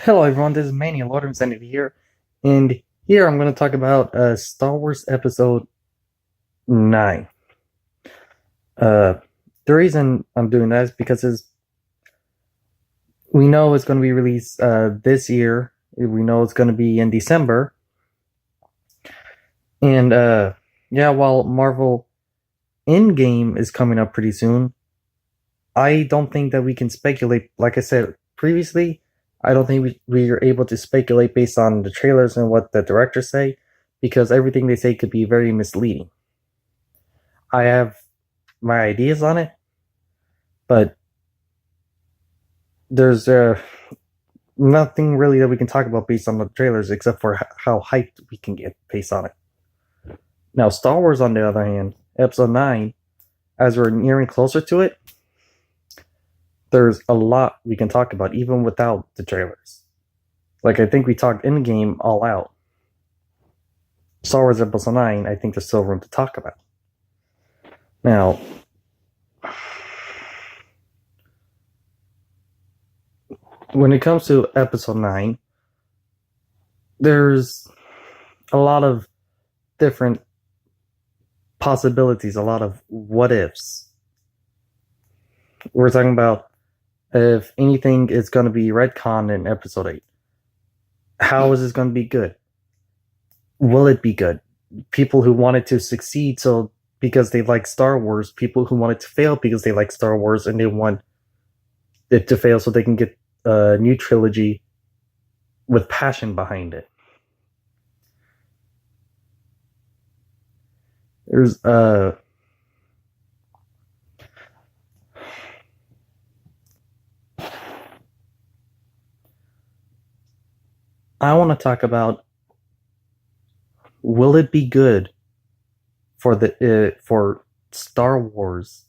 Hello everyone, this is Manny Lord Insanity here, and here I'm going to talk about Star Wars Episode 9. Uh, the reason I'm doing that is because we know it's going to be released this year. We know it's going to be in December, and yeah, while Marvel Endgame is coming up pretty soon, I don't think that we can speculate. Like I said previously, I don't think we are able to speculate based on the trailers and what the directors say, because everything they say could be very misleading. I have my ideas on it, but there's nothing really that we can talk about based on the trailers except for how hyped we can get based on it. Now, Star Wars, on the other hand, Episode 9, as we're nearing closer to it, there's a lot we can talk about even without the trailers. Like, I think we talked Endgame all out. Star Wars Episode 9, I think there's still room to talk about. Now, when it comes to Episode 9, there's a lot of different possibilities, a lot of what ifs. We're talking about if anything is going to be retconned in Episode 8. How is this going to be good? Will it be good? People who wanted to succeed so because they like Star Wars, people who wanted to fail because they like Star Wars and they want it to fail so they can get a new trilogy with passion behind it. There's I want to talk about, will it be good for Star Wars,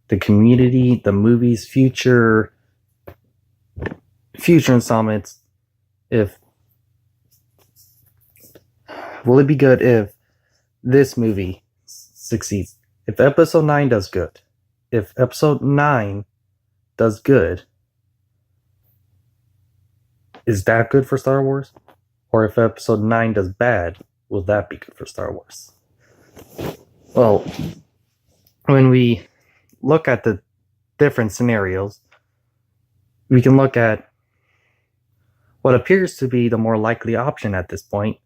the community, the movies, future installments? If will it be good if this movie succeeds? If Episode 9 does good, if Episode 9 does good, is that good for Star Wars? Or if Episode 9 does bad, will that be good for Star Wars? Well, when we look at the different scenarios, we can look at what appears to be the more likely option at this point,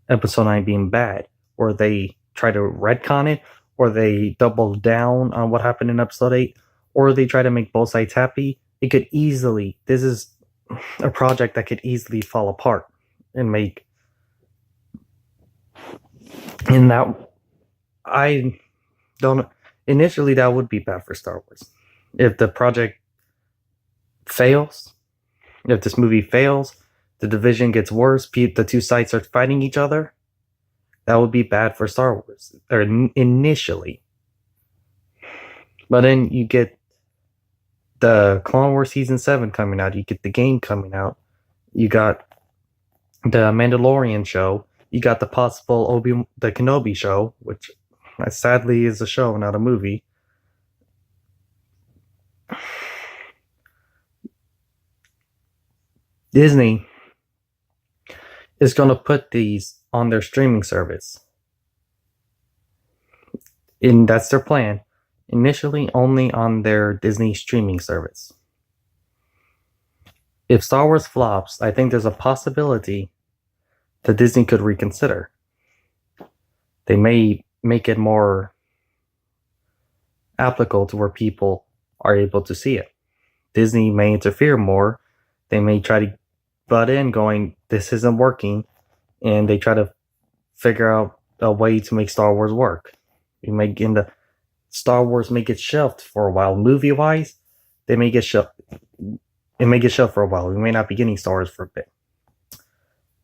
Episode 9 being bad, or they try to retcon it, or they double down on what happened in Episode 8, or they try to make both sides happy. It could easily, this is a project that could easily fall apart and make, and that, I don't, initially that would be bad for Star Wars. If the project fails, if this movie fails, the division gets worse, the two sides are fighting each other, that would be bad for Star Wars, or initially. But then you get the Clone Wars Season 7 coming out, you get the game coming out, you got the Mandalorian show, you got the possible the Kenobi show, which sadly is a show, not a movie. Disney is going to put these on their streaming service. And that's their plan. Initially only on their Disney streaming service. If Star Wars flops, I think there's a possibility that Disney could reconsider. They may make it more applicable to where people are able to see it. Disney may interfere more. They may try to butt in going, this isn't working, and they try to figure out a way to make Star Wars work. Star Wars may get shelved for a while. Movie-wise, they may get shelved. It may get shelved for a while. We may not be getting Star Wars for a bit.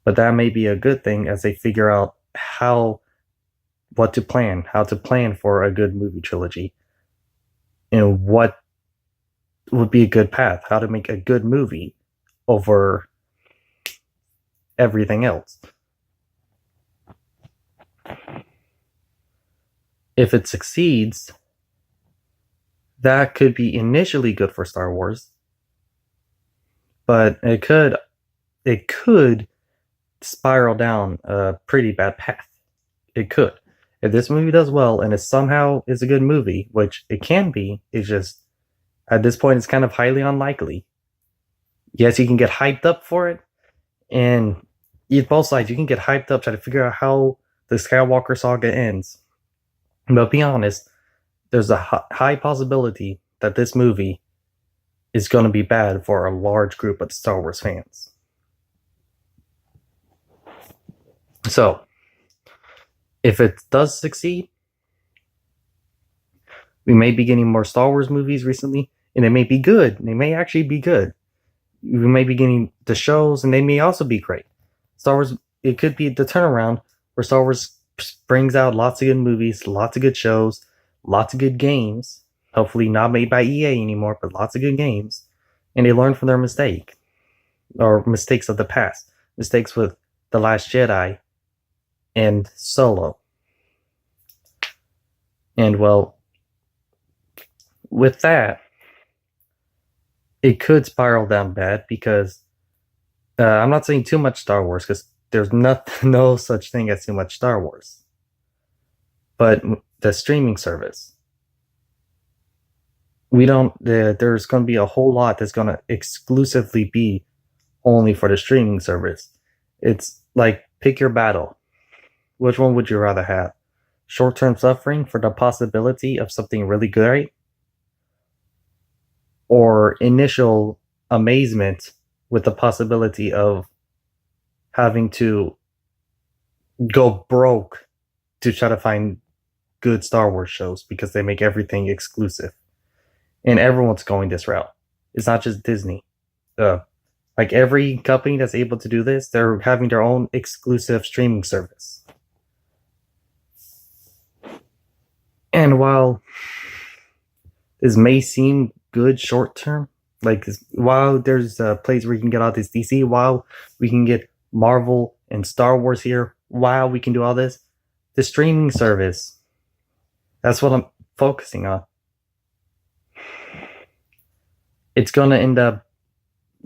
But that may be a good thing as they figure out how to plan for a good movie trilogy, and what would be a good path, how to make a good movie over everything else. If it succeeds, that could be initially good for Star Wars, but it could it could spiral down a pretty bad path. It could. If this movie does well and it somehow is a good movie, which it can be, it's just at this point it's kind of highly unlikely. Yes, you can get hyped up for it, and both sides you can get hyped up, try to figure out how the Skywalker saga ends. But be honest, there's a high possibility that this movie is going to be bad for a large group of Star Wars fans. So, if it does succeed, we may be getting more Star Wars movies recently, and they may be good. They may actually be good. We may be getting the shows, and they may also be great. Star Wars, it could be the turnaround where Star Wars brings out lots of good movies, lots of good shows, lots of good games. Hopefully not made by EA anymore, but lots of good games. And they learn from their mistake, or mistakes of the past. Mistakes with The Last Jedi and Solo. And well, with that, it could spiral down bad because I'm not saying too much Star Wars because there's no such thing as too much Star Wars. But the streaming service, there's going to be a whole lot that's going to exclusively be only for the streaming service. It's like, pick your battle. Which one would you rather have? Short-term suffering for the possibility of something really great? Or initial amazement with the possibility of having to go broke to try to find good Star Wars shows because they make everything exclusive? And everyone's going this route. It's not just Disney. Like every company that's able to do this, they're having their own exclusive streaming service. And while this may seem good short term, like while there's a place where you can get all this DC, while we can get Marvel and Star Wars here, while we can do all this, the streaming service, that's what I'm focusing on. It's gonna end up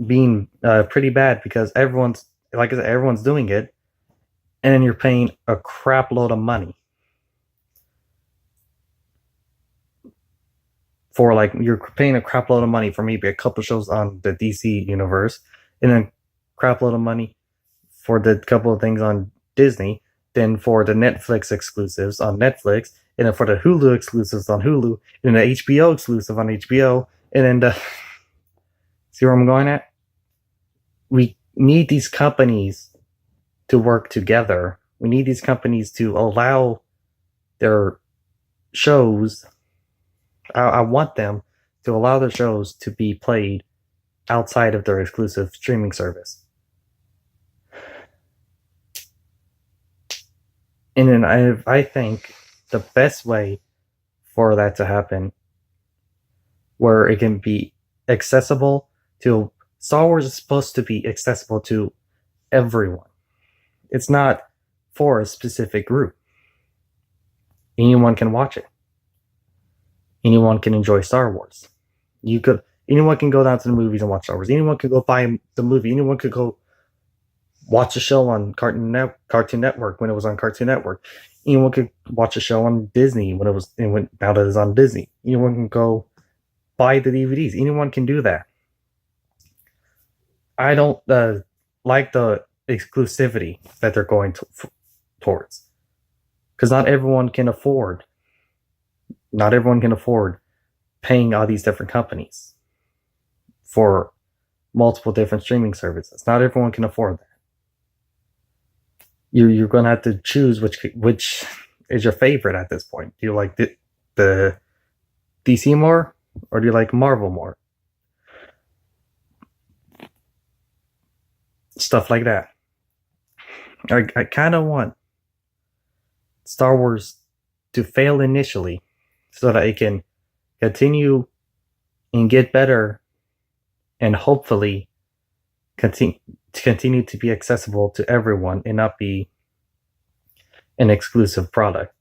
being pretty bad because everyone's, like I said, everyone's doing it, and then you're paying a crap load of money for, like, you're paying a crap load of money for maybe a couple shows on the DC universe, and then crap load of money for the couple of things on Disney, then for the Netflix exclusives on Netflix, and then for the Hulu exclusives on Hulu, and the HBO exclusive on HBO, and then the see where I'm going at? We need these companies to work together. We need these companies to allow their shows. I want them to allow their shows to be played outside of their exclusive streaming service. And then I think the best way for that to happen, where it can be accessible to, Star Wars is supposed to be accessible to everyone. It's not for a specific group. Anyone can watch it. Anyone can enjoy Star Wars. Anyone can go down to the movies and watch Star Wars. Anyone could go buy the movie. Anyone could go watch a show on Cartoon Network when it was on Cartoon Network. Anyone could watch a show on Disney now that it's on Disney. Anyone can go buy the DVDs. Anyone can do that. I don't like the exclusivity that they're going towards, because not everyone can afford paying all these different companies for multiple different streaming services. Not everyone can afford that. You're going to have to choose which is your favorite at this point. Do you like the DC more, or do you like Marvel more? Stuff like that. I kind of want Star Wars to fail initially so that it can continue and get better, and hopefully continue to be accessible to everyone and not be an exclusive product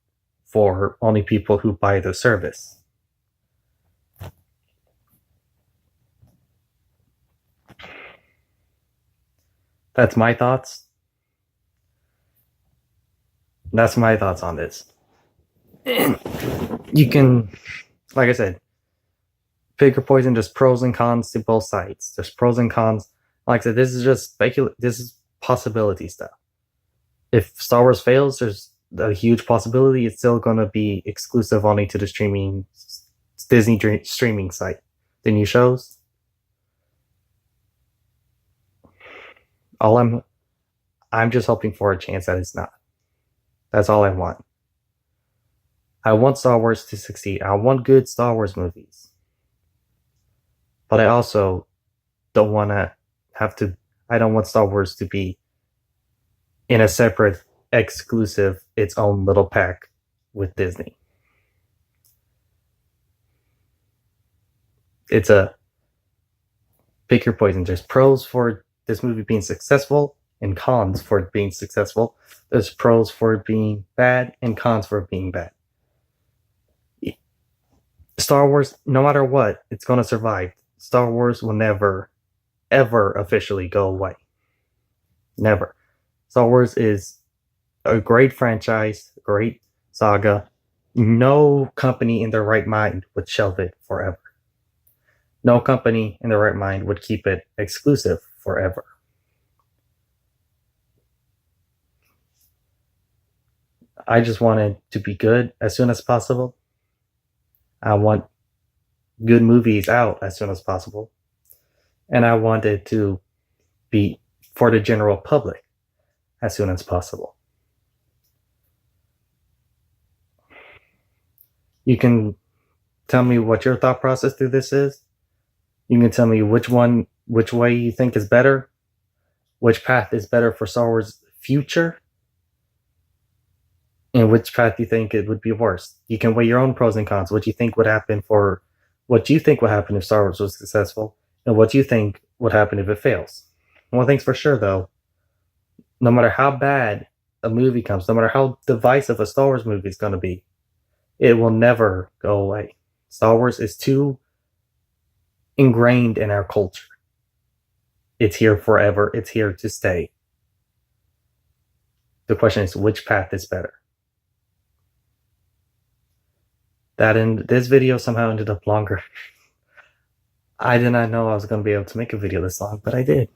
for only people who buy the service. That's my thoughts. That's my thoughts on this. And you can, like I said, pick your poison. There's pros and cons to both sides. There's pros and cons. Like I said, this is just this is possibility stuff. If Star Wars fails, there's a huge possibility it's still going to be exclusive only to the Disney streaming site. The new shows. I'm just hoping for a chance that it's not. That's all I want. I want Star Wars to succeed. I want good Star Wars movies. But I also don't want to I don't want Star Wars to be in a separate, exclusive, its own little pack with Disney. It's a pick your poison. There's pros for this movie being successful and cons for it being successful. There's pros for it being bad and cons for it being bad. Star Wars, no matter what, it's going to survive. Star Wars will never, ever officially go away. Never. Star Wars is a great franchise, great saga. No company in their right mind would shelve it forever. No company in their right mind would keep it exclusive forever. I just want it to be good as soon as possible. I want good movies out as soon as possible. And I want it to be for the general public as soon as possible. You can tell me what your thought process through this is. You can tell me which way you think is better, which path is better for Star Wars' future, and which path you think it would be worse. You can weigh your own pros and cons. What you think would happen if Star Wars was successful, and what you think would happen if it fails. One thing's for sure, though, no matter how bad a movie comes, no matter how divisive a Star Wars movie is going to be, it will never go away. Star Wars is too ingrained in our culture. It's here forever. It's here to stay. The question is, which path is better? This video somehow ended up longer. I did not know I was going to be able to make a video this long, but I did.